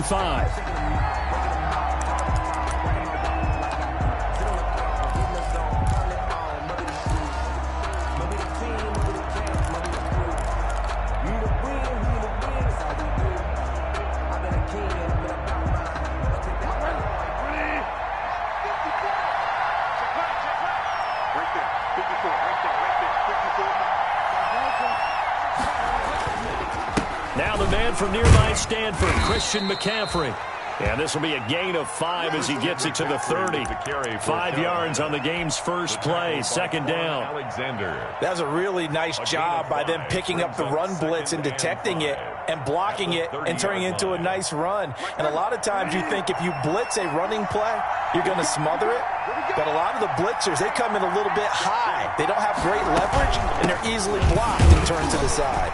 5. Now the man from nearby Stanford, Christian McCaffrey. And this will be a gain of 5 as he gets it to the 30. 5 yards on the game's first play, second down. That was a really nice job by them picking up the run blitz and detecting it and blocking it and turning it into a nice run. And a lot of times you think if you blitz a running play, you're going to smother it. But a lot of the blitzers, they come in a little bit high. They don't have great leverage, and they're easily blocked and turned to the side.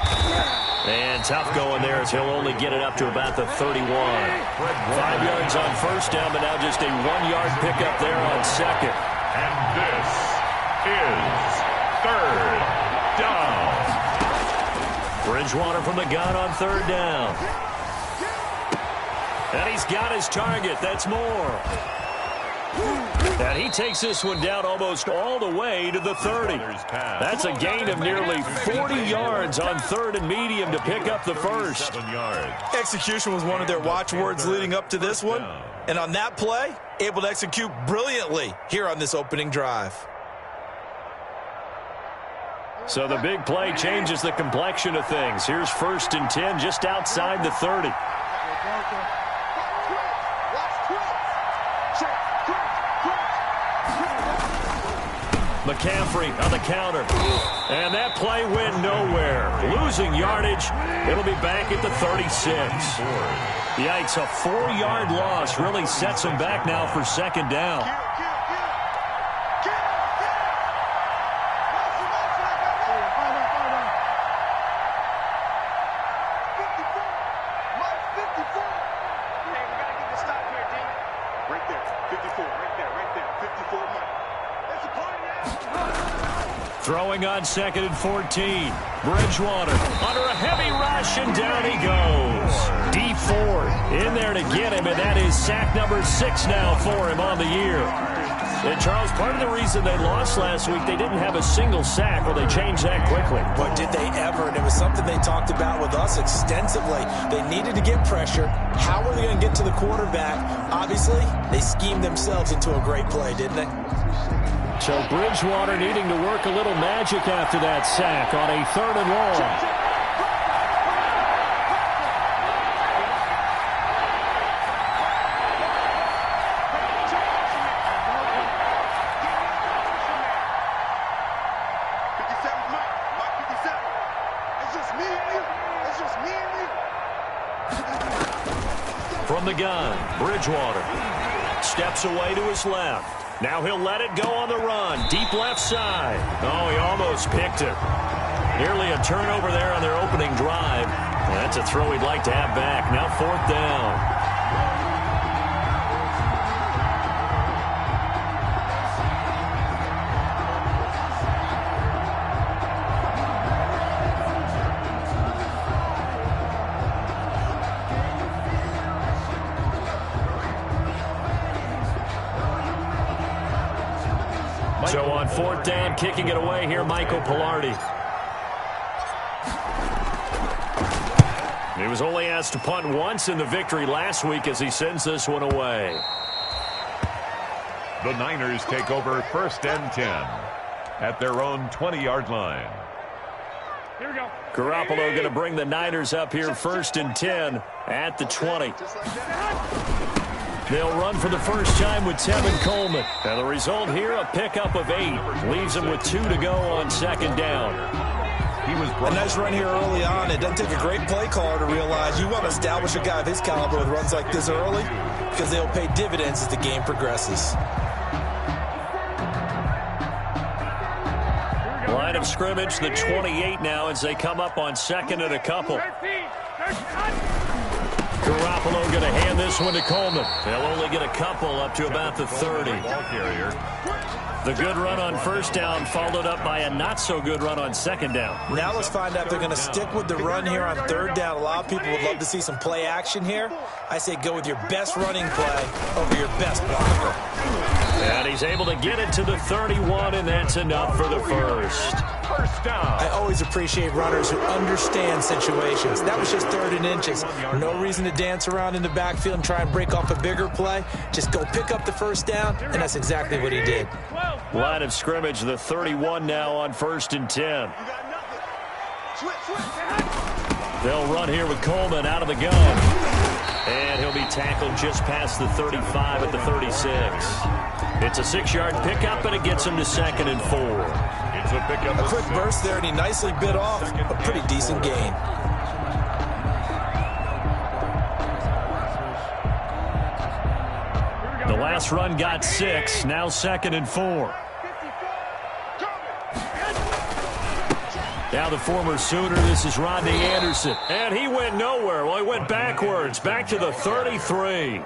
And tough going there as he'll only get it up to about the 31. 5 yards on first down, but now just a 1-yard pickup there on second. And this is third down. Bridgewater from the gun on third down. And he's got his target. That's more. And he takes this one down almost all the way to the 30. That's a gain of nearly 40 yards on third and medium to pick up the first. Execution was one of their watchwords leading up to this one. And on that play, able to execute brilliantly here on this opening drive. So the big play changes the complexion of things. Here's 1st and 10 just outside the 30. McCaffrey on the counter. And that play went nowhere. Losing yardage. It'll be back at the 36. Yikes, a 4-yard loss really sets him back now for second down. Throwing on 2nd and 14. Bridgewater under a heavy rush, and down he goes. Deep Ford in there to get him, and that is sack number 6 now for him on the year. And Charles, part of the reason they lost last week, they didn't have a single sack. Well, they changed that quickly. But did they ever? And it was something they talked about with us extensively. They needed to get pressure. How were they going to get to the quarterback? Obviously, they schemed themselves into a great play, didn't they? So Bridgewater needing to work a little magic after that sack on a 3rd and long. From the gun, Bridgewater steps away to his left. Now he'll let it go on the run. Deep left side. Oh, he almost picked it. Nearly a turnover there on their opening drive. Well, that's a throw he'd like to have back. Now 4th down. So on 4th down, kicking it away here, Michael Pilardi. He was only asked to punt once in the victory last week as he sends this one away. The Niners take over 1st and 10 at their own 20-yard line. Here we go. Garoppolo going to bring the Niners up here 1st and 10 at the 20. They'll run for the first time with Tevin Coleman. And the result here, a pickup of 8. Leaves them with 2 to go on 2nd down. A nice run here early on. It doesn't take a great play caller to realize you want to establish a guy of his caliber with runs like this early because they'll pay dividends as the game progresses. Line of scrimmage, the 28 now as they come up on 2nd and a couple. Garoppolo going to hand this this one to Coleman. They'll only get a couple up to about the 30. The good run on first down followed up by a not-so-good run on second down. Now let's find out if they're going to stick with the run here on third down. A lot of people would love to see some play action here. I say go with your best running play over your best blocker. And he's able to get it to the 31, and that's enough for the first. First down. I always appreciate runners who understand situations. That was just 3rd and inches. No reason to dance around in the backfield and try and break off a bigger play. Just go pick up the first down, and that's exactly what he did. Line of scrimmage, the 31 now on 1st and 10. They'll run here with Coleman out of the gun. And he'll be tackled just past the 35 at the 36. It's a 6-yard pickup, and it gets him to 2nd and 4. It's a pickup. A quick burst there, and he nicely bit off a pretty decent gain. The last run got 6, now 2nd and 4. Now the former Sooner, this is Rodney Anderson. And he went nowhere. Well, he went backwards, back to the 33.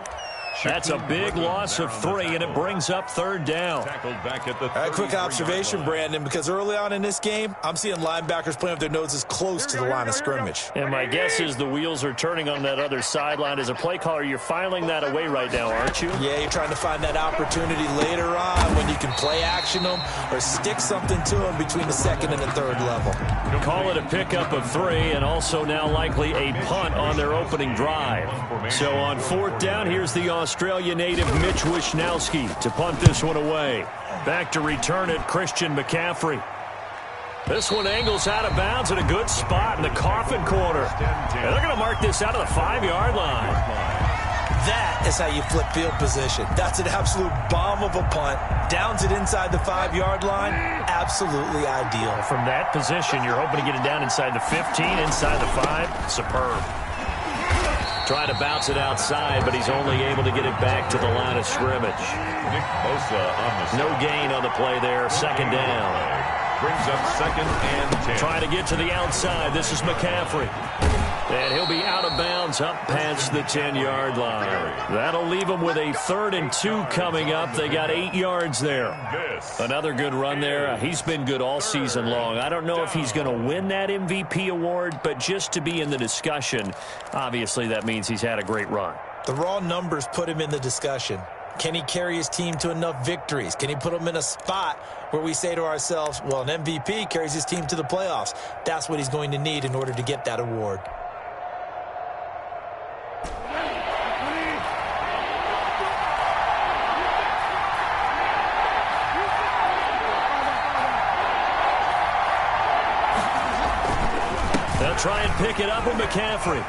That's a big loss of 3, and it brings up 3rd down. A quick observation, Brandon, because early on in this game, I'm seeing linebackers playing with their noses close to the line of scrimmage. And my guess is the wheels are turning on that other sideline. As a play caller, you're filing that away right now, aren't you? Yeah, you're trying to find that opportunity later on when you can play action them or stick something to them between the 2nd and the 3rd level. Call it a pickup of 3, and also now likely a punt on their opening drive. So on 4th down, here's the Australia native Mitch Wishnowsky to punt this one away. Back to return it, Christian McCaffrey. This one angles out of bounds at a good spot in the coffin corner. And they're going to mark this out of the 5-yard line. That is how you flip field position. That's an absolute bomb of a punt. Downs it inside the 5-yard line. Absolutely ideal. From that position, you're hoping to get it down inside the 15, inside the 5. Superb. Trying to bounce it outside, but he's only able to get it back to the line of scrimmage. Nick Bosa on the no gain on the play there. 2nd down. Brings up 2nd and 10. Trying to get to the outside. This is McCaffrey. And he'll be out of bounds up past the 10-yard line. That'll leave him with a 3rd and 2 coming up. They got 8 yards there. Another good run there. He's been good all season long. I don't know if he's going to win that MVP award, but just to be in the discussion, obviously that means he's had a great run. The raw numbers put him in the discussion. Can he carry his team to enough victories? Can he put them in a spot where we say to ourselves, well, an MVP carries his team to the playoffs. That's what he's going to need in order to get that award. They'll try and pick it up with McCaffrey.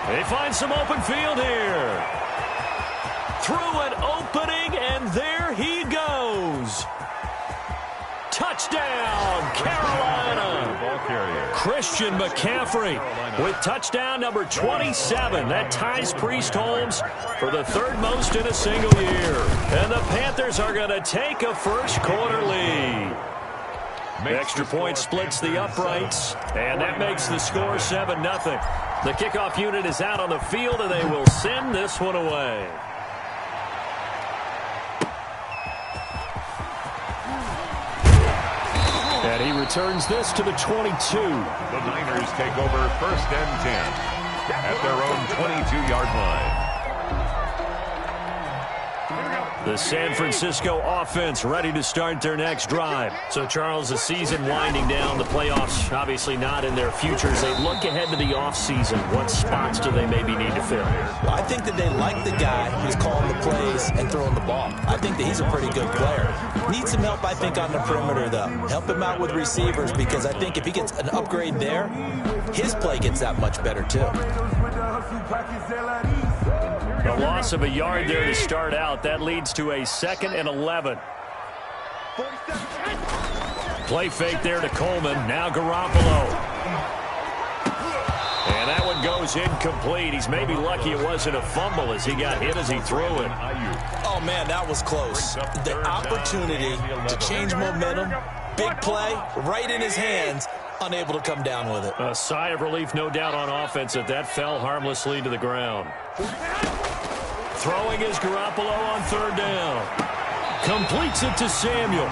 They find some open field here. Through an opening, and there he goes. Touchdown, Carolina. Christian McCaffrey with touchdown number 27. That ties Priest Holmes for the 3rd most in a single year. And the Panthers are going to take a first-quarter lead. Extra point splits the uprights, and that makes the score 7-0. The kickoff unit is out on the field, and they will send this one away. And he returns this to the 22. The Niners take over 1st and 10 at their own 22-yard line. The San Francisco offense ready to start their next drive. So, Charles, the season winding down, the playoffs obviously not in their futures. They look ahead to the offseason. What spots do they maybe need to fill? Well, I think that they like the guy who's calling the plays and throwing the ball. I think that he's a pretty good player. Needs some help, I think, on the perimeter, though. Help him out with receivers, because I think if he gets an upgrade there, his play gets that much better, too. A loss of a yard there to start out. That leads to a 2nd and 11. Play fake there to Coleman. Now Garoppolo. And that one goes incomplete. He's maybe lucky it wasn't a fumble as he got hit as he threw it. Oh, man, that was close. The opportunity to change momentum, big play, right in his hands, unable to come down with it. A sigh of relief, no doubt, on offense that fell harmlessly to the ground. Throwing is Garoppolo on third down. Completes it to Samuel.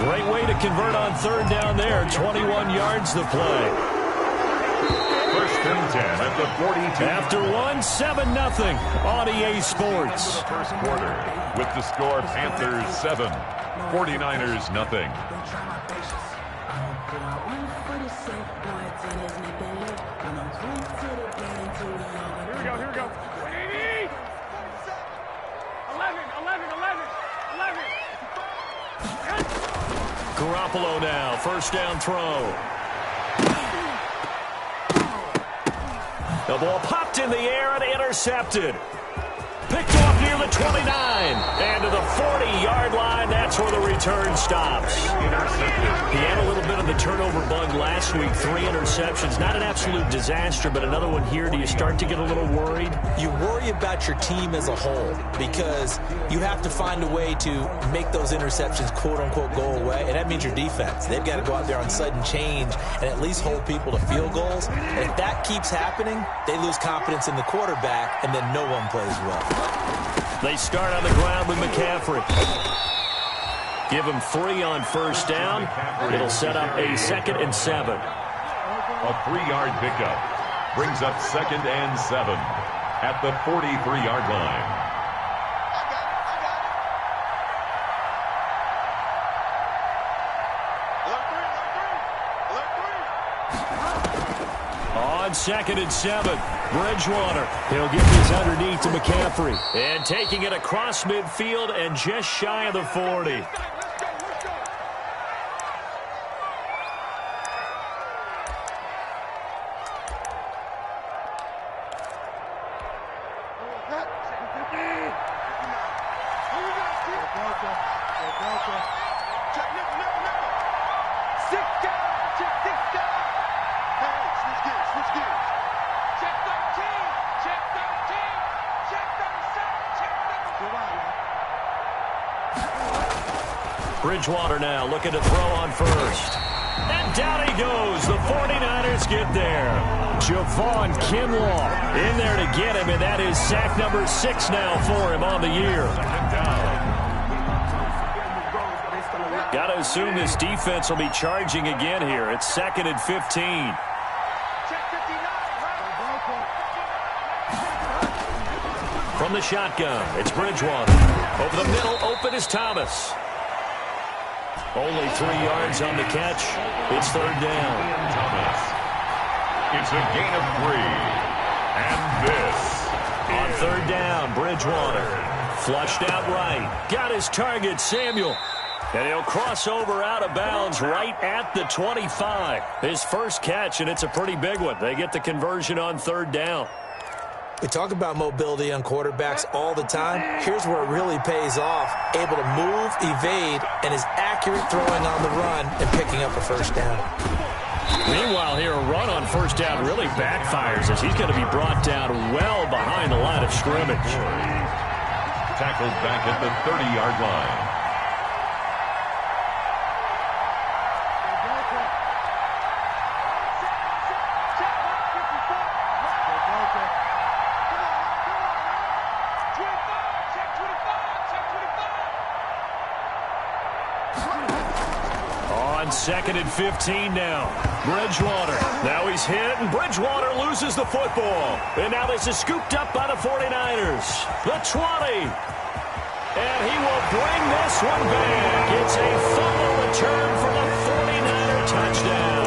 Great way to convert on third down there. 21 yards the play. First and 10 at the 42. After 7-0 on EA Sports. First quarter with the score Panthers 7, 49ers nothing. Here we go. 11. Garoppolo now, first down throw. The ball popped in the air and intercepted. Picked off near the 29. And to the 40-yard line, that's where the return stops. He had a little bit of the turnover bug last week, 3 interceptions. Not an absolute disaster, but another one here. Do you start to get a little worried? You worry about your team as a whole because you have to find a way to make those interceptions, quote-unquote, go away, and that means your defense. They've got to go out there on sudden change and at least hold people to field goals. And if that keeps happening, they lose confidence in the quarterback, and then no one plays well. They start on the ground with McCaffrey. Give him 3 on first down. It'll set up a 2nd and 7. A 3-yard pickup brings up 2nd and 7 at the 43-yard line. On 2nd and 7, Bridgewater. He'll get this underneath to McCaffrey. And taking it across midfield and just shy of the 40. Bridgewater now looking to throw on first. And down he goes. The 49ers get there. Javon Kinlaw in there to get him, and that is sack number 6 now for him on the year. Got to assume this defense will be charging again here. It's 2nd and 15. From the shotgun, it's Bridgewater. Over the middle, open is Thomas. Only 3 yards on the catch. It's 3rd down. Thomas. It's a gain of 3. And this. On 3rd down, Bridgewater. Flushed out right. Got his target, Samuel. And he'll cross over out of bounds right at the 25. His first catch, and it's a pretty big one. They get the conversion on 3rd down. We talk about mobility on quarterbacks all the time. Here's where it really pays off. Able to move, evade, and is accurate throwing on the run and picking up a first down. Meanwhile, here, a run on first down really backfires as he's going to be brought down well behind the line of scrimmage. Tackled back at the 30-yard line. On 2nd and 15 now. Bridgewater. Now he's hit, and Bridgewater loses the football. And now this is scooped up by the 49ers. The 20. And he will bring this one back. It's a fumble return for the 49er touchdown.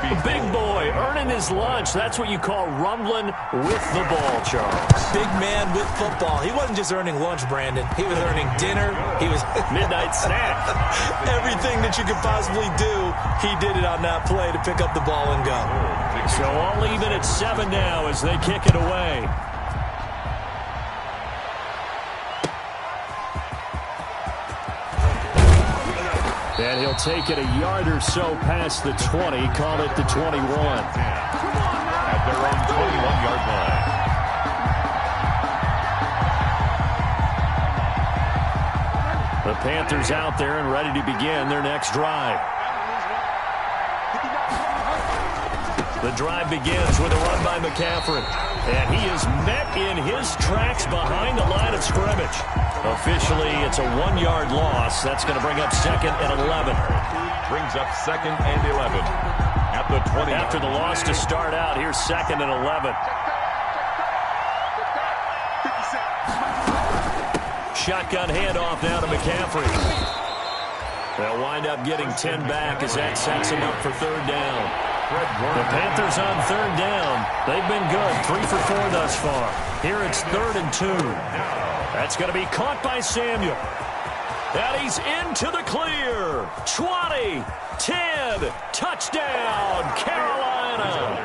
The big boy earning his lunch. That's what you call rumbling with the ball, Charles. Big man with football. He wasn't just earning lunch, Brandon. He was earning dinner. He was midnight snack. Everything that you could possibly do, he did it on that play to pick up the ball and go. So all even at 7 now as they kick it away. And he'll take it a yard or so past the 20, call it the 21. At their own 21-yard line. The Panthers out there and ready to begin their next drive. The drive begins with a run by McCaffrey. And he is met in his tracks behind the line of scrimmage. Officially, it's a 1-yard loss. That's going to bring up 2nd and 11. Brings up 2nd and 11 at the 20. After the loss to start out, here's 2nd and 11. Shotgun handoff now to McCaffrey. They'll wind up getting 10 back as that sets him up for 3rd down. The Panthers on 3rd down. They've been good, 3 for 4 thus far. Here it's 3rd and 2. That's going to be caught by Samuel. And he's into the clear. 20, 10, touchdown, Carolina.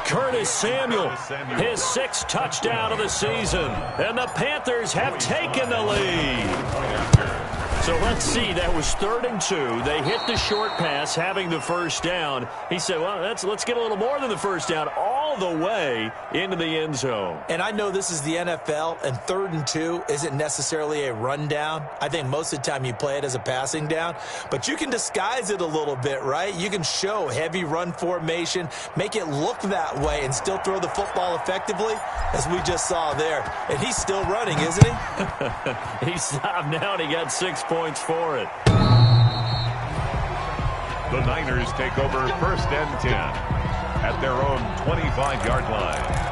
Curtis Samuel, his 6th touchdown of the season. And the Panthers have taken the lead. So let's see, that was 3rd and 2. They hit the short pass, having the 1st down. He said, well, let's get a little more than the 1st down, all the way into the end zone. And I know this is the NFL, and 3rd and 2 isn't necessarily a run down. I think most of the time you play it as a passing down. But you can disguise it a little bit, right? You can show heavy run formation, make it look that way, and still throw the football effectively, as we just saw there. And he's still running, isn't he? He stopped now, and he got 6 points for it. The Niners take over 1st and 10 at their own 25-yard line.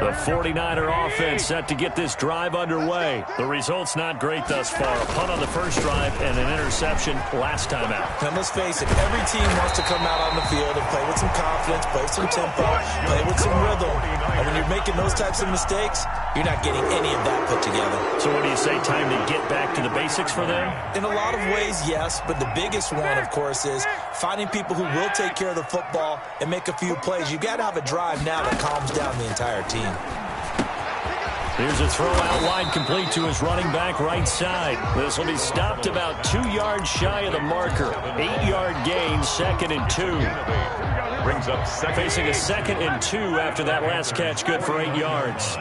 The 49er offense set to get this drive underway. The result's not great thus far. A punt on the first drive and an interception last time out. And let's face it, every team wants to come out on the field and play with some confidence, play with some tempo, play with some rhythm. And when you're making those types of mistakes, you're not getting any of that put together. So what do you say, time to get back to the basics for them? In a lot of ways, yes. But the biggest one, of course, is finding people who will take care of the football and make a few plays. You've got to have a drive now that calms down the entire team. Here's a throw out wide, complete to his running back right side. This will be stopped about 2 yards shy of the marker. 8-yard gain, 2nd and 2. Brings up 2nd. Facing a 2nd and 2 after that last catch, good for 8 yards.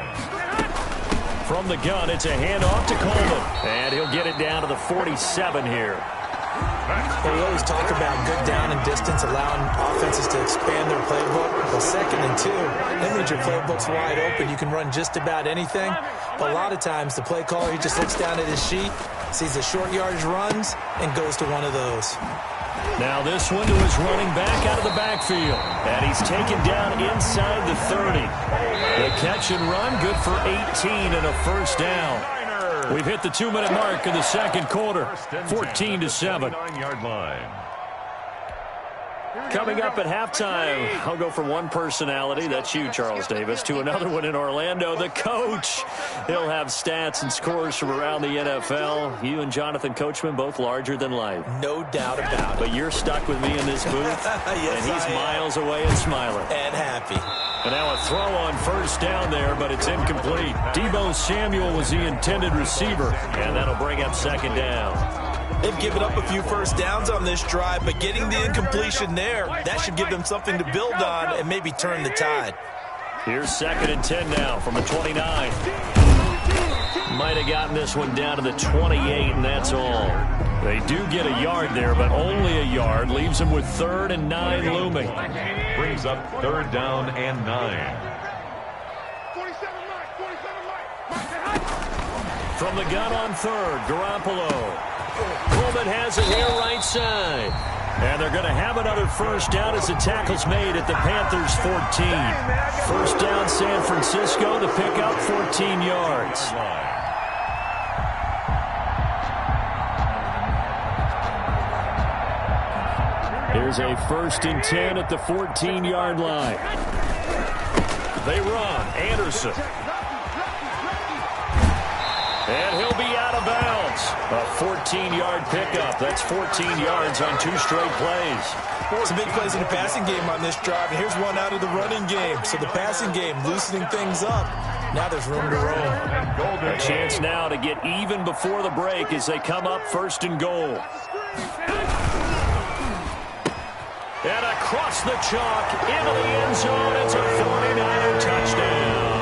From the gun, it's a handoff to Coleman. And he'll get it down to the 47 here. Well, we always talk about good down and distance, allowing offenses to expand their playbook. Well, 2nd and 2, that means your playbook's wide open. You can run just about anything. But a lot of times, the play caller, he just looks down at his sheet, sees the short yardage runs, and goes to one of those. Now this one to his running back out of the backfield. And he's taken down inside the 30. The catch and run, good for 18 and a 1st down. We've hit the 2-minute mark in the 2nd quarter, 14-7. 9-yard line. Coming up at halftime, I'll go from one personality, that's you, Charles Davis, to another one in Orlando, the coach. He'll have stats and scores from around the NFL. You and Jonathan Coachman, both larger than life. No doubt about it. But you're stuck with me in this booth, yes, and he's miles away and smiling. And happy. And now a throw on 1st down there, but it's incomplete. Deebo Samuel was the intended receiver, and that'll bring up 2nd down. They've given up a few 1st downs on this drive, but getting the incompletion there, that should give them something to build on and maybe turn the tide. Here's 2nd and 10 now from the 29. Might have gotten this one down to the 28, and that's all. They do get a yard there, but only a yard. Leaves them with 3rd and 9 looming. Brings up 3rd down and 9. From the gun on 3rd, Garoppolo. Coleman has it here right side. And they're going to have another 1st down as the tackle's made at the Panthers' 14. 1st down, San Francisco, the pickup, 14 yards. Here's a 1st and 10 at the 14-yard line. They run. Anderson. And he'll be out of bounds. A 14-yard pickup. That's 14 yards on 2 straight plays. Some big plays in the passing game on this drive, and here's one out of the running game. So the passing game loosening things up. Now there's room to roam. A chance now to get even before the break as they come up 1st and goal. And across the chalk into the end zone. It's a 49er touchdown.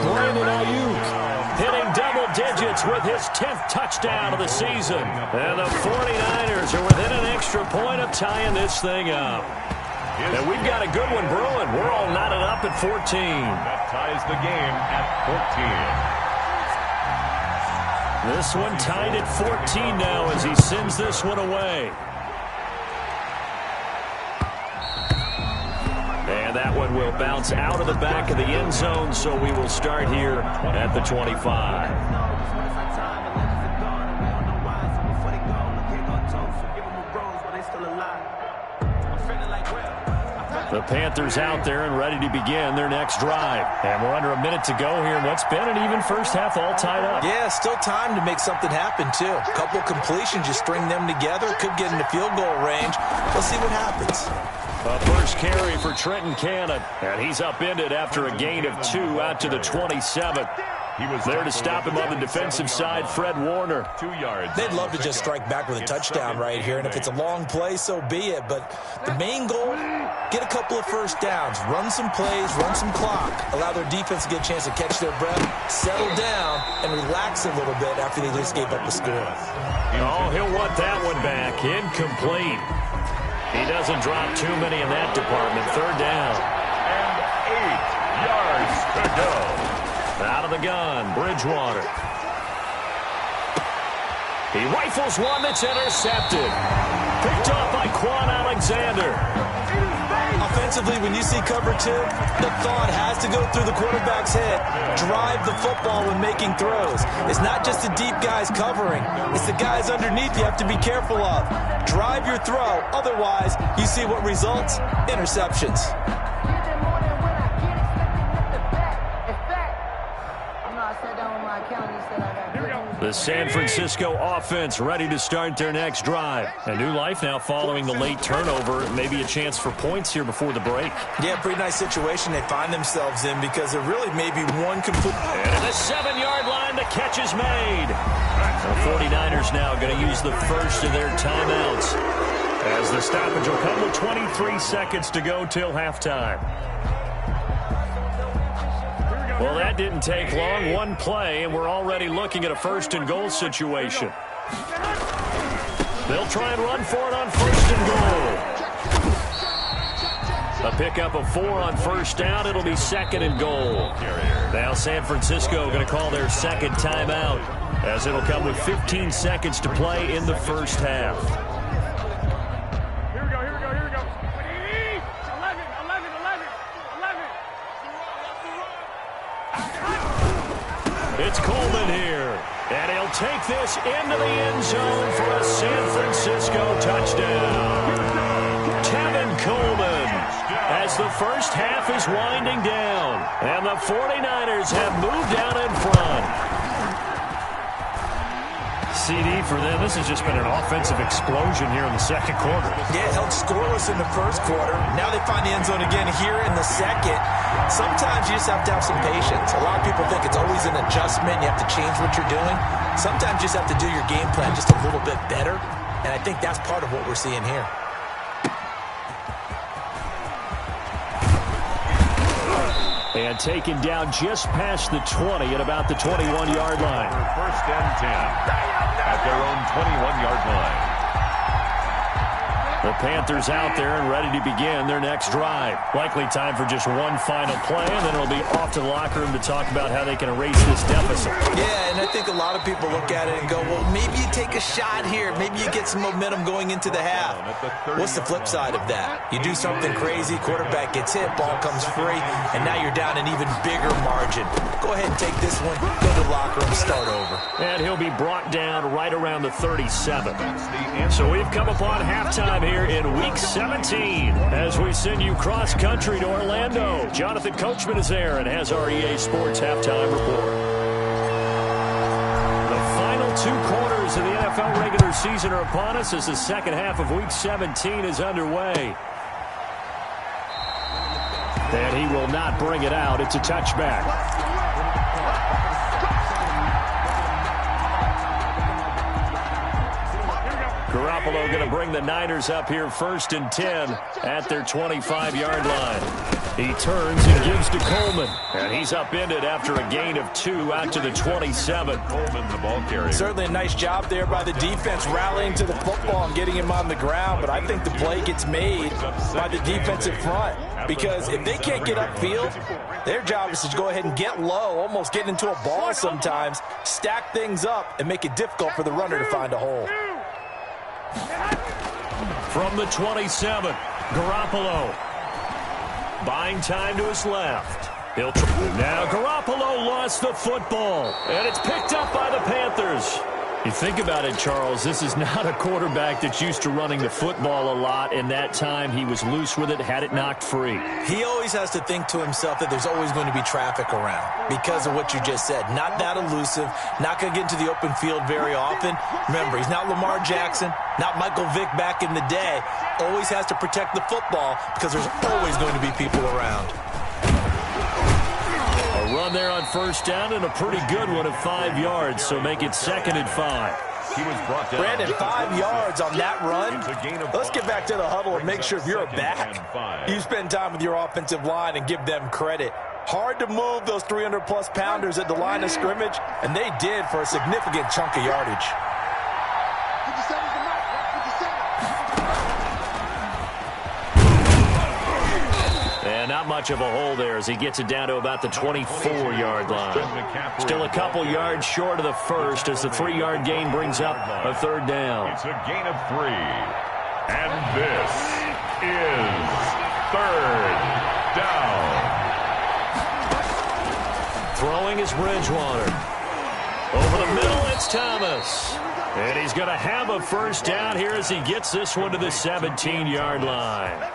Brandon Ayuk hitting double digits digits with his 10th touchdown of the season. And the 49ers are within an extra point of tying this thing up. And we've got a good one brewing. We're all knotted up at 14. That ties the game at 14. This one tied at 14 now as he sends this one away. And that one will bounce out of the back of the end zone, so we will start here at the 25. The Panthers out there and ready to begin their next drive. And we're under a minute to go here in what's been an even first half, all tied up. Yeah, still time to make something happen, too. A couple completions, just string them together. Could get into field goal range. Let's see what happens. A first carry for Trenton Cannon. And he's upended after a gain of 2 out to the 27. He was there to stop him on the defensive side, Fred Warner. 2 yards. They'd love to just strike back with a touchdown right here, and if it's a long play, so be it. But the main goal, get a couple of first downs, run some plays, run some clock, allow their defense to get a chance to catch their breath, settle down, and relax a little bit after they just gave up a score. Oh, he'll want that one back. Incomplete. He doesn't drop too many in that department. Third down. And 8 yards to go. Out of the gun, Bridgewater. He rifles one that's intercepted. Picked off by Quan Alexander. Offensively, when you see cover 2, the thought has to go through the quarterback's head. Drive the football when making throws. It's not just the deep guys covering. It's the guys underneath you have to be careful of. Drive your throw. Otherwise, you see what results? Interceptions. The San Francisco offense ready to start their next drive. A new life now following the late turnover. Maybe a chance for points here before the break. Yeah, pretty nice situation they find themselves in because there really may be one complete... And at the 7-yard line, the catch is made. The 49ers now going to use the first of their timeouts as the stoppage will come with 23 seconds to go till halftime. Well, that didn't take long. One play, and we're already looking at a 1st and goal situation. They'll try and run for it on 1st and goal. A pickup of 4 on 1st down. It'll be 2nd and goal. Now San Francisco going to call their second timeout as it'll come with 15 seconds to play in the first half. It's Coleman here, and he'll take this into the end zone for a San Francisco touchdown. Tevin Coleman as the first half is winding down, and the 49ers have moved down in front. CD for them. This has just been an offensive explosion here in the second quarter. Yeah, held scoreless in the first quarter. Now they find the end zone again here in the second. Sometimes you just have to have some patience. A lot of people think it's always an adjustment. You have to change what you're doing. Sometimes you just have to do your game plan just a little bit better. And I think that's part of what we're seeing here. And taken down just past the 20 at about the 21-yard line. 1st and 10 at their own 21-yard line. The Panthers out there and ready to begin their next drive. Likely time for just one final play, and then it'll be off to the locker room to talk about how they can erase this deficit. Yeah, and I think a lot of people look at it and go, well, maybe you take a shot here. Maybe you get some momentum going into the half. What's the flip side of that? You do something crazy, quarterback gets hit, ball comes free, and now you're down an even bigger margin. Go ahead and take this one, go to the locker room, start over. And he'll be brought down right around the 37. So we've come upon halftime here in Week 17 as we send you cross-country to Orlando. Jonathan Coachman is there and has our EA Sports halftime report. The final 2 quarters of the NFL regular season are upon us as the second half of Week 17 is underway. And he will not bring it out. It's a touchback. Garoppolo going to bring the Niners up here 1st and 10 at their 25-yard line. He turns and gives to Coleman. And he's upended after a gain of 2 out to the 27. Coleman, the ball carrier. Certainly a nice job there by the defense rallying to the football and getting him on the ground. But I think the play gets made by the defensive front. Because if they can't get upfield, their job is to go ahead and get low, almost get into a ball sometimes, stack things up, and make it difficult for the runner to find a hole. From the 27, Garoppolo. Buying time to his left. Now Garoppolo lost the football, and it's picked up by the Panthers. You think about it, Charles, this is not a quarterback that's used to running the football a lot, and that time he was loose with it, had it knocked free. He always has to think to himself that there's always going to be traffic around because of what you just said. Not that elusive, not going to get into the open field very often. Remember, he's not Lamar Jackson, not Michael Vick back in the day. Always has to protect the football because there's always going to be people around. A run there on 1st down and a pretty good one at 5 yards, so make it 2nd and 5. He was brought down. Brandon, 5 yards on that run. Let's get back to the huddle and make sure if you're a back, you spend time with your offensive line and give them credit. Hard to move those 300-plus pounders at the line of scrimmage, and they did for a significant chunk of yardage. And not much of a hole there as he gets it down to about the 24-yard line. Still a couple yards short of the first as the 3-yard gain brings up a 3rd down. It's a gain of 3. And this is 3rd down. Throwing is Bridgewater. Over the middle, it's Thomas. And he's going to have a 1st down here as he gets this one to the 17-yard line.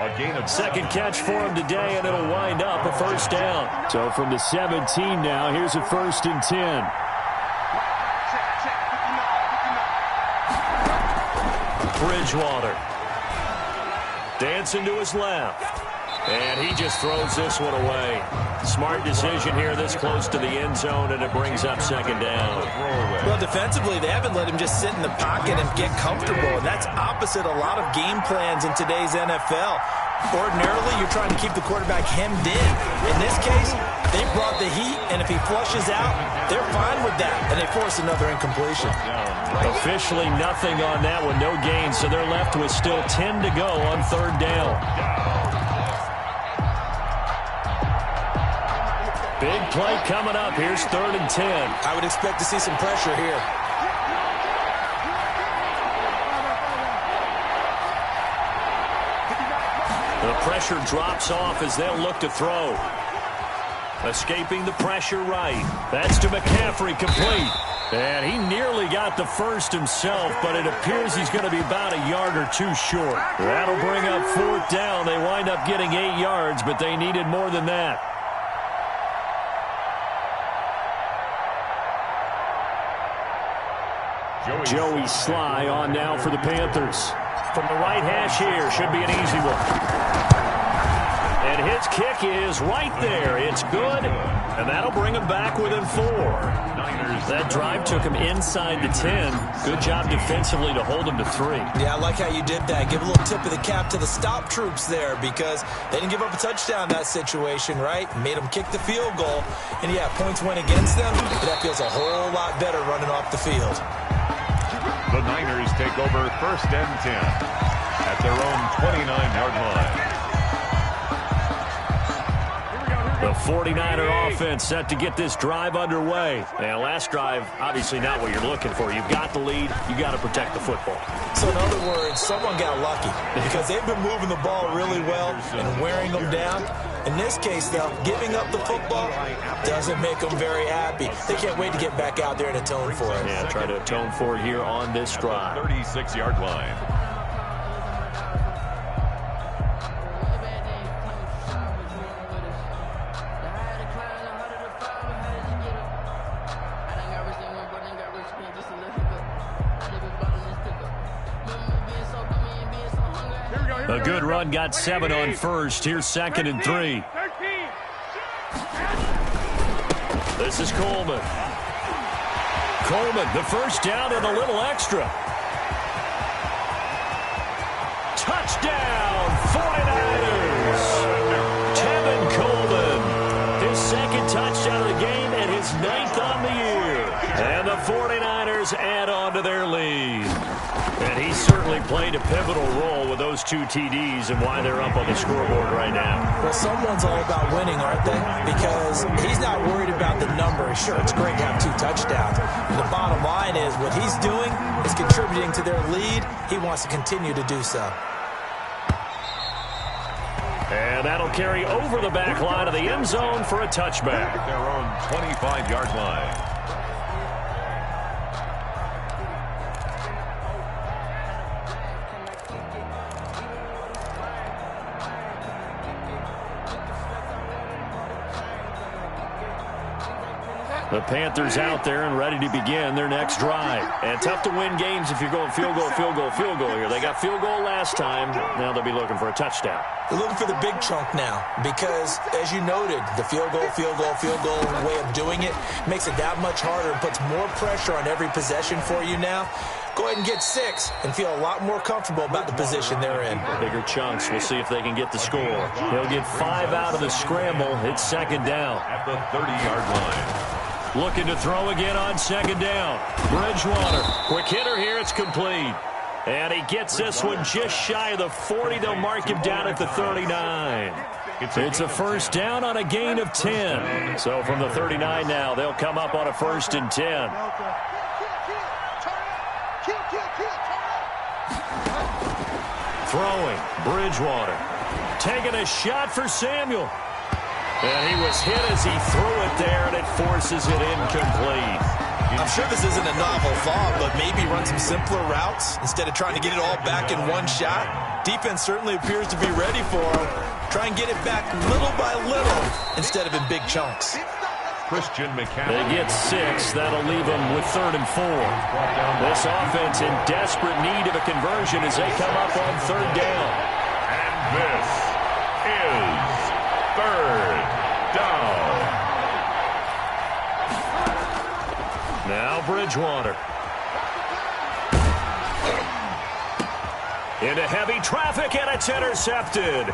A gain of 2nd catch for him today, and it'll wind up a 1st down. So from the 17 now, here's a 1st and 10. Bridgewater. Dancing to his left. And he just throws this one away. Smart decision here this close to the end zone, and it brings up 2nd down. Well, defensively, they haven't let him just sit in the pocket and get comfortable, and that's opposite a lot of game plans in today's NFL. Ordinarily, you're trying to keep the quarterback hemmed in. In this case, they brought the heat, and if he flushes out, they're fine with that, and they force another incompletion. Officially nothing on that one, no gain, so they're left with still 10 to go on 3rd down. Big play coming up. Here's 3rd and 10. I would expect to see some pressure here. The pressure drops off as they'll look to throw. Escaping the pressure right. That's to McCaffrey, complete. And he nearly got the first himself, but it appears he's going to be about a yard or 2 short. That'll bring up 4th down. They wind up getting 8 yards, but they needed more than that. Joey Sly on now for the Panthers. From the right hash here, should be an easy one. And his kick is right there. It's good, and that'll bring him back within 4. That drive took him inside the 10. Good job defensively to hold him to 3. Yeah, I like how you did that. Give a little tip of the cap to the stop troops there because they didn't give up a touchdown in that situation, right? Made them kick the field goal. And, yeah, points went against them, but that feels a whole lot better running off the field. The Niners take over 1st and 10 at their own 29-yard line. The 49er offense set to get this drive underway. And last drive, obviously not what you're looking for. You've got the lead. You've got to protect the football. So in other words, someone got lucky because they've been moving the ball really well and wearing them down. In this case, though, giving up the football doesn't make them very happy. They can't wait to get back out there and atone for it. Yeah, try to atone for it here on this drive. 36-yard line. A good run, got 7 on 1st. Here's 2nd and 3. This is Coleman. Coleman, the 1st down and a little extra. Touchdown, 49ers. Tevin Coleman, his second touchdown of the game and his 9th on the year. And the 49ers add on to their lead. And he certainly played a pivotal role with those 2 TDs and why they're up on the scoreboard right now. Well, someone's all about winning, aren't they? Because he's not worried about the number. Sure, it's great to have 2 touchdowns. And the bottom line is what he's doing is contributing to their lead. He wants to continue to do so. And that'll carry over the back line of the end zone for a touchback. Their own 25-yard line. The Panthers out there and ready to begin their next drive. And tough to win games if you're going field goal, field goal, field goal here. They got field goal last time. Now they'll be looking for a touchdown. They're looking for the big chunk now because, as you noted, the field goal way of doing it makes it that much harder and puts more pressure on every possession for you now. Go ahead and get 6 and feel a lot more comfortable about the position they're in. Bigger chunks. We'll see if they can get the score. He'll get 5 out of the scramble. It's second down. At the 30-yard line. Looking to throw again on second down. Bridgewater. Quick hitter here. It's complete. And he gets this one just shy of the 40. They'll mark him down at the 39. It's a first down on a gain of 10. So from the 39 now, they'll come up on a 1st and 10. Throwing. Bridgewater. Taking a shot for Samuel. And he was hit as he threw it there, and it forces it incomplete. I'm sure this isn't a novel thought, but maybe run some simpler routes instead of trying to get it all back in one shot. Defense certainly appears to be ready for him. Try and get it back little by little instead of in big chunks. Christian McCaffrey. They get 6. That'll leave them with 3rd and 4. This offense in desperate need of a conversion as they come up on 3rd down. And this is 3rd down. Now Bridgewater. Into heavy traffic, and it's intercepted.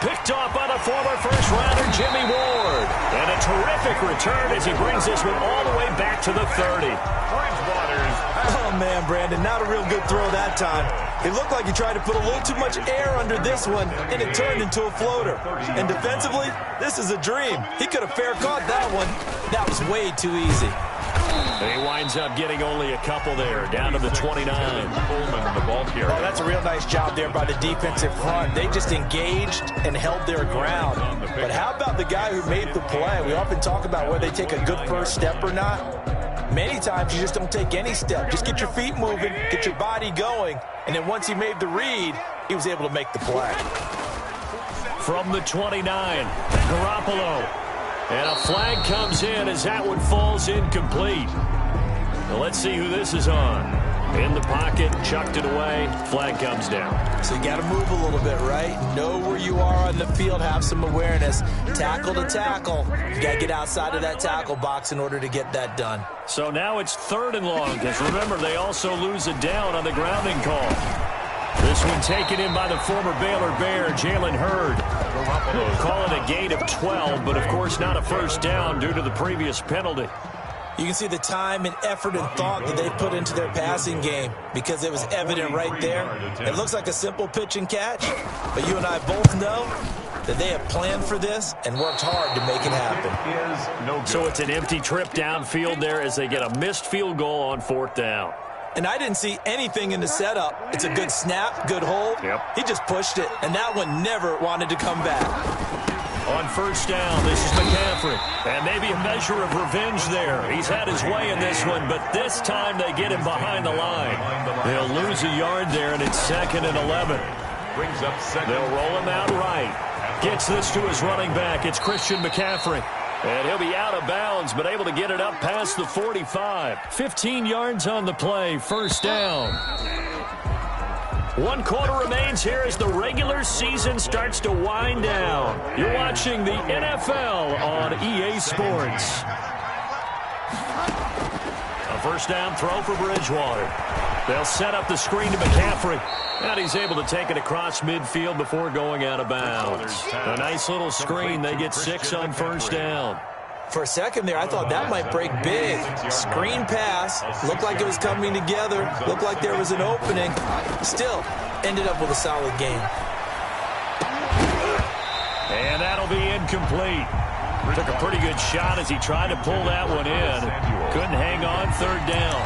Picked off by the former first-rounder Jimmy Ward. And a terrific return as he brings this one all the way back to the 30. Oh, man, Brandon, not a real good throw that time. It looked like he tried to put a little too much air under this one, and it turned into a floater. And defensively, this is a dream. He could have fair caught that one. That was way too easy. He winds up getting only a couple there, down to the 29. Coleman, the ball carrier. Oh, that's a real nice job there by the defensive front. They just engaged and held their ground. But how about the guy who made the play? We often talk about whether they take a good first step or not. Many times you just don't take any step. Just get your feet moving, get your body going, and then once he made the read, he was able to make the play. From the 29, Garoppolo. And a flag comes in as that one falls incomplete. Now let's see who this is on. In the pocket, chucked it away, flag comes down. So you got to move a little bit, right? Know where you are on the field, have some awareness. Tackle to tackle. You got to get outside of that tackle box in order to get that done. So now it's 3rd and long, because remember, they also lose a down on the grounding call. This one taken in by the former Baylor Bear, Jalen Hurd. Call it a gain of 12, but of course not a first down due to the previous penalty. You can see the time and effort and thought that they put into their passing game because it was evident right there. It looks like a simple pitch and catch, but you and I both know that they have planned for this and worked hard to make it happen. So it's an empty trip downfield there as they get a missed field goal on 4th down. And I didn't see anything in the setup. It's a good snap, good hold. Yep. He just pushed it, and that one never wanted to come back. On 1st down, this is McCaffrey. And maybe a measure of revenge there. He's had his way in this one, but this time they get him behind the line. They'll lose a yard there, and it's 2nd and 11. Brings up 2nd. They'll roll him out right. Gets this to his running back. It's Christian McCaffrey. And he'll be out of bounds, but able to get it up past the 45. 15 yards on the play, 1st down. 1 quarter remains here as the regular season starts to wind down. You're watching the NFL on EA Sports. A 1st down throw for Bridgewater. They'll set up the screen to McCaffrey. And he's able to take it across midfield before going out of bounds. A nice little screen. They get 6 on first down. For a second there, I thought that might break big. Screen pass. Looked like it was coming together. Looked like there was an opening. Still, ended up with a solid game. And that'll be incomplete. Took a pretty good shot as he tried to pull that one in. Couldn't hang on third down.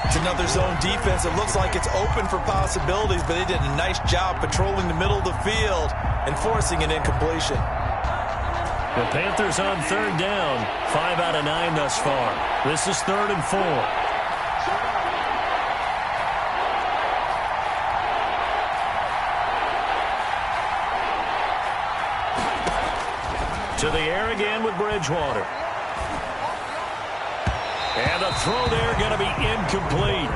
It's another zone defense. It looks like it's open for possibilities, but they did a nice job patrolling the middle of the field and forcing an incompletion. The Panthers on third down. 5 out of 9 thus far. This is 3rd and 4. To the air again with Bridgewater. And the throw there going to be incomplete.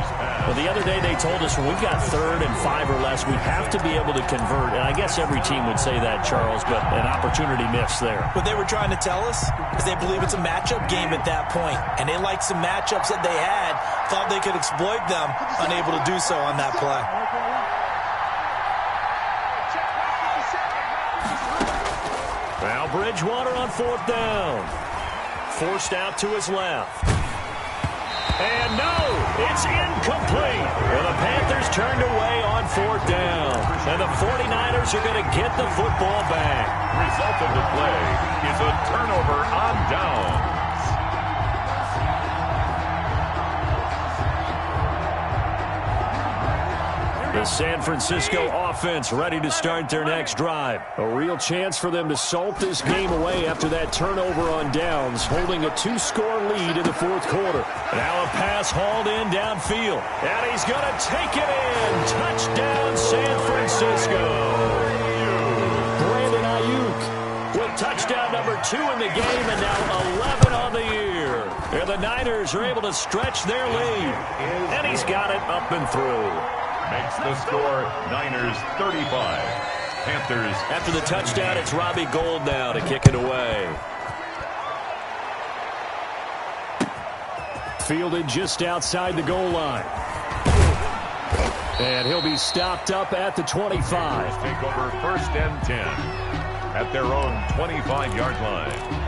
Well, the other day they told us when we've got 3rd and 5 or less, we have to be able to convert. And I guess every team would say that, Charles, but an opportunity missed there. What they were trying to tell us is they believe it's a matchup game at that point. And they liked some matchups that they had, thought they could exploit them, unable to do so on that play. Now Bridgewater on 4th down. Forced out to his left. And no, it's incomplete. Well, the Panthers turned away on 4th down. And the 49ers are going to get the football back. Result of the play is a turnover on downs. The San Francisco offense ready to start their next drive. A real chance for them to salt this game away after that turnover on downs, holding a 2-score lead in the 4th quarter. Now a pass hauled in downfield. And he's going to take it in. Touchdown, San Francisco. Brandon Ayuk with touchdown number 2 in the game and now 11 on the year. And the Niners are able to stretch their lead. And he's got it up and through. Makes the score Niners 35. Panthers. After the touchdown, it's Robbie Gould now to kick it away. Fielded just outside the goal line. And he'll be stopped up at the 25. Take over 1st and 10 at their own 25-yard line.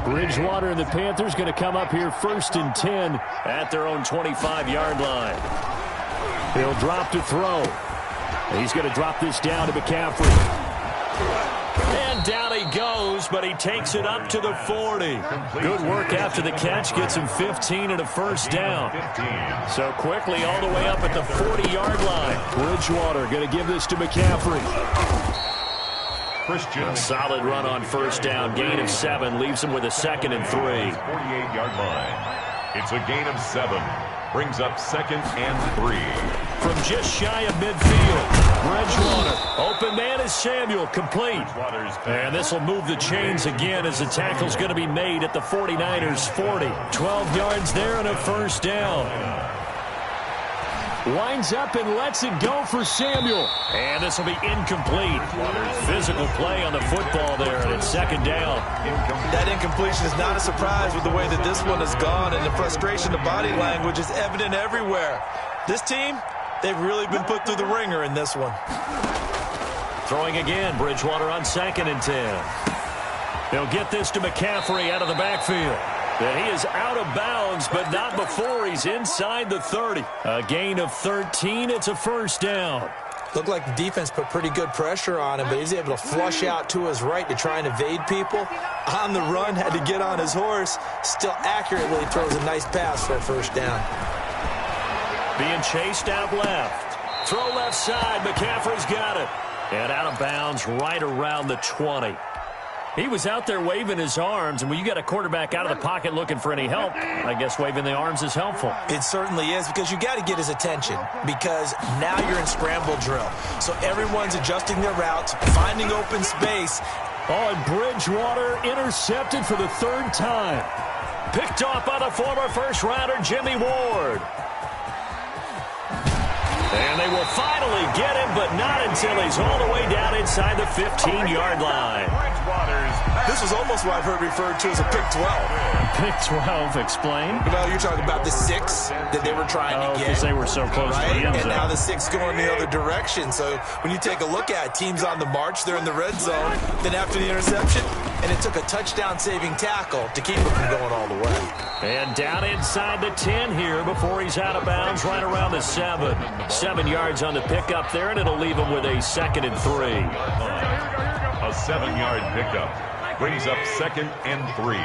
Bridgewater and the Panthers going to come up here 1st and 10 at their own 25-yard line. He'll drop to throw. He's going to drop this down to McCaffrey. And down he goes, but he takes it up to the 40. Good work after the catch. Gets him 15 and a first down. So quickly all the way up at the 40-yard line. Bridgewater going to give this to McCaffrey. A solid run on first down. Gain of 7 leaves him with a 2nd and 3. 48-yard line. It's a gain of 7. Brings up 2nd and 3. From just shy of midfield, Bridgewater. Open man is Samuel. Complete. And this will move the chains again as the tackle's going to be made at the 49ers 40. 12 yards there and a first down. Winds up and lets it go for Samuel. And this will be incomplete. Physical play on the football there, and it's 2nd down. That incompletion is not a surprise with the way that this one has gone, and the frustration, the body language is evident everywhere. This team, they've really been put through the ringer in this one. Throwing again, Bridgewater on 2nd and 10. He'll get this to McCaffrey out of the backfield. And he is out of bounds, but not before he's inside the 30. A gain of 13. It's a first down. Looked like the defense put pretty good pressure on him, but he's able to flush out to his right to try and evade people. On the run, had to get on his horse. Still accurately throws a nice pass for a first down. Being chased out left. Throw left side. McCaffrey's got it. And out of bounds right around the 20. He was out there waving his arms, and when you got a quarterback out of the pocket looking for any help, I guess waving the arms is helpful. It certainly is, because you got to get his attention, because now you're in scramble drill. So everyone's adjusting their routes, finding open space. Oh, and Bridgewater intercepted for the 3rd time. Picked off by the former first-rounder Jimmy Ward. And they will finally get him, but not until he's all the way down inside the 15-yard line. This was almost what I've heard referred to as a pick 12. Pick 12, explain. Well, you're talking about the 6 that they were trying to get. Because they were so close to the end zone. And now the 6 going the other direction. So when you take a look at it, teams on the march, they're in the red zone. Then after the interception, and it took a touchdown-saving tackle to keep him from going all the way. And down inside the 10 here before he's out of bounds right around the 7. 7 yards on the pickup there, and it'll leave him with a 2nd and 3. A 7-yard pickup brings up 2nd and 3.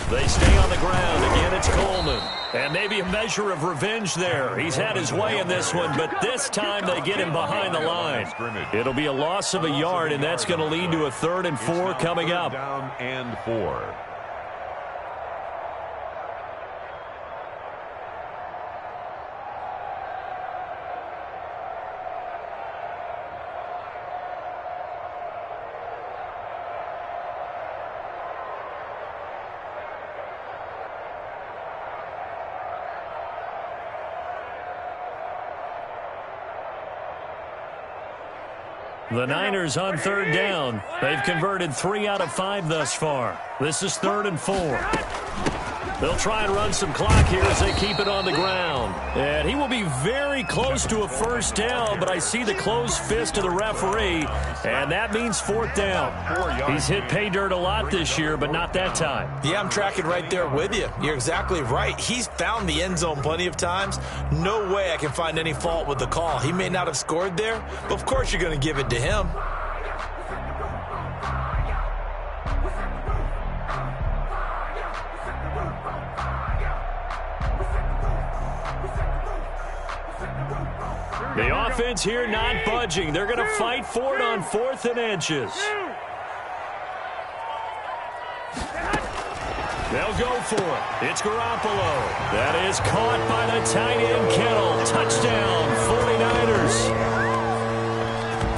They stay on the ground. Again, it's Coleman. And maybe a measure of revenge there. He's had his way in this one, but this time they get him behind the line. It'll be a loss of a yard, and that's going to lead to a 3rd and 4 coming up. Down and 4. The Niners on 3rd down. They've converted 3 out of 5 thus far. This is 3rd and 4. They'll try and run some clock here as they keep it on the ground. And he will be very close to a 1st down, but I see the closed fist of the referee, and that means 4th down. He's hit pay dirt a lot this year, but not that time. Yeah, I'm tracking right there with you. You're exactly right. He's found the end zone plenty of times. No way I can find any fault with the call. He may not have scored there, but of course you're going to give it to him. The offense here not budging. They're going to fight for it on 4th and inches. They'll go for it. It's Garoppolo. That is caught by the tight end Kittle. Touchdown, 49ers.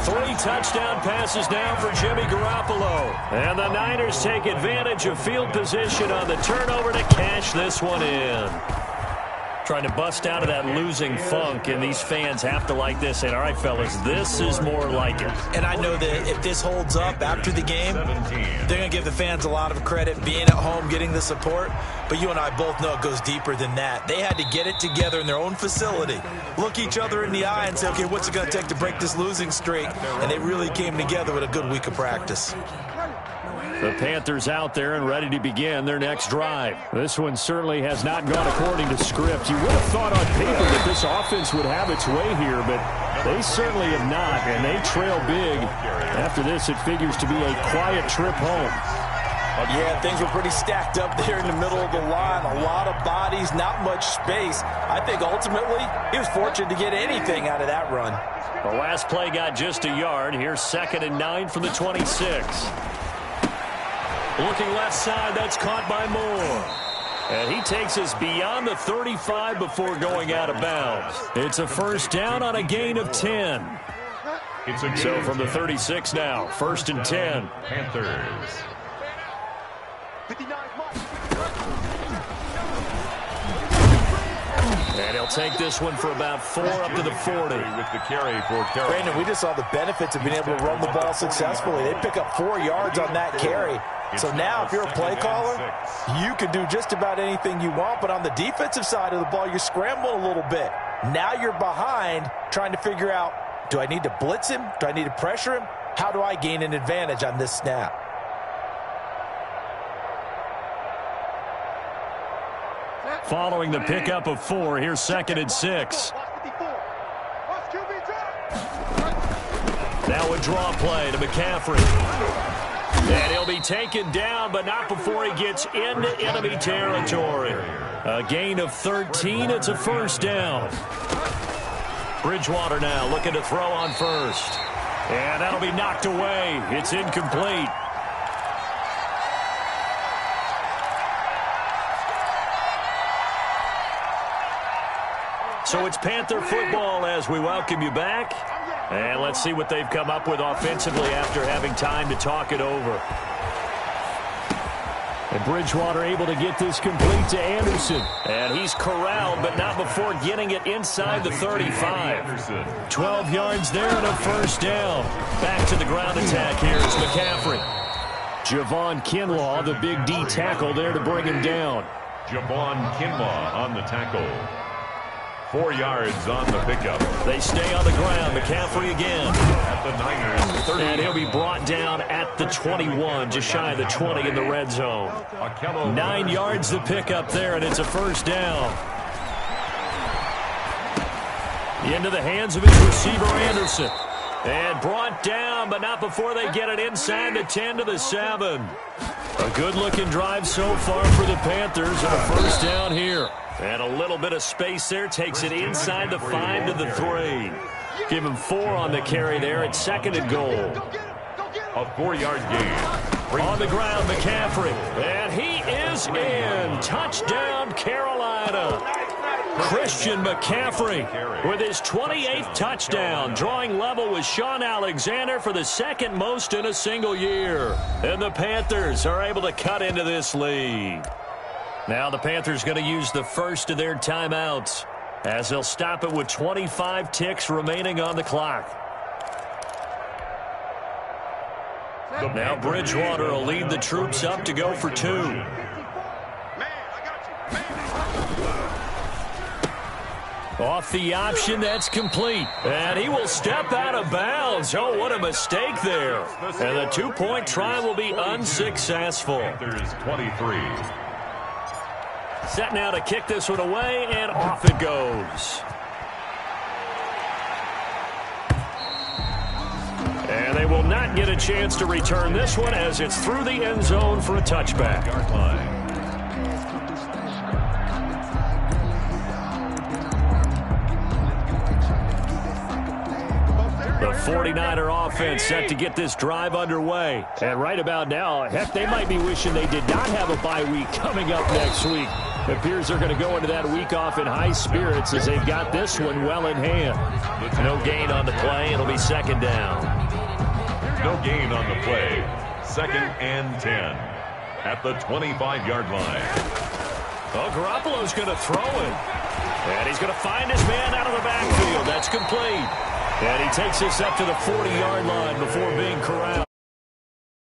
3 touchdown passes now for Jimmy Garoppolo. And the Niners take advantage of field position on the turnover to cash this one in. Trying to bust out of that losing funk, and these fans have to like this. And all right, fellas, this is more like it. And I know that if this holds up after the game, they're going to give the fans a lot of credit being at home, getting the support. But you and I both know it goes deeper than that. They had to get it together in their own facility, look each other in the eye and say, okay, what's it going to take to break this losing streak? And they really came together with a good week of practice. The Panthers out there and ready to begin their next drive. This one certainly has not gone according to script. You would have thought on paper that this offense would have its way here, but they certainly have not, and they trail big. After this, it figures to be a quiet trip home. Yeah, things were pretty stacked up there in the middle of the line. A lot of bodies, not much space. I think ultimately he was fortunate to get anything out of that run. The last play got just a yard. Here's 2nd and 9 from the 26. Looking left side, that's caught by Moore. And he takes us beyond the 35 before going out of bounds. It's a 1st down on a gain of 10. So from the 36 now, 1st and 10. Panthers. And he'll take this one for about 4 up to the 40. With the carry for Carroll. Brandon, we just saw the benefits of being able to run the ball successfully. They pick up 4 yards on that carry. So now if you're a play caller, you can do just about anything you want. But on the defensive side of the ball, you're scrambling a little bit. Now you're behind trying to figure out, do I need to blitz him? Do I need to pressure him? How do I gain an advantage on this snap? Following the pickup of 4, here's 2nd and 6. Now a draw play to McCaffrey. And he'll be taken down, but not before he gets into enemy territory. A gain of 13. It's a 1st down. Bridgewater now looking to throw on 1st. And that'll be knocked away. It's incomplete. So it's Panther football as we welcome you back. And let's see what they've come up with offensively after having time to talk it over. And Bridgewater able to get this complete to Anderson. And he's corralled, but not before getting it inside the 35. 12 yards there and a first down. Back to the ground attack here is McCaffrey. Javon Kinlaw, the big D tackle there to bring him down. Javon Kinlaw on the tackle. 4 yards on the pickup. They stay on the ground. McCaffrey again. At the Niners, 30. And he'll be brought down at the 21, just shy of the 20 in the red zone. 9 yards the pickup there, and it's a first down. Into the hands of his receiver, Anderson. And brought down, but not before they get it inside the 10 to the 7. A good-looking drive so far for the Panthers, and a first down here. And a little bit of space there, takes it inside the 5 to the 3. Give him 4 on the carry there at 2nd and goal. A 4-yard gain. On the ground, McCaffrey. And he is in. Touchdown, Carolina. Christian McCaffrey with his 28th touchdown, drawing level with Sean Alexander for the second most in a single year. And the Panthers are able to cut into this lead. Now the Panthers going to use the first of their timeouts as they'll stop it with 25 ticks remaining on the clock. Now Bridgewater will lead the troops up to go for 2. Off the option, that's complete. And he will step out of bounds. Oh, what a mistake there. And the 2-point try will be unsuccessful. Panthers 23. Set now to kick this one away, and off it goes. And they will not get a chance to return this one as it's through the end zone for a touchback. Yard line. The 49er offense set to get this drive underway. And right about now, heck, they might be wishing they did not have a bye week coming up next week. It appears they're going to go into that week off in high spirits as they've got this one well in hand. No gain on the play. It'll be 2nd down. No gain on the play. 2nd and 10. At the 25-yard line. Oh, Garoppolo's going to throw it. And he's going to find his man out of the backfield. That's complete. And he takes this up to the 40-yard line before being corralled.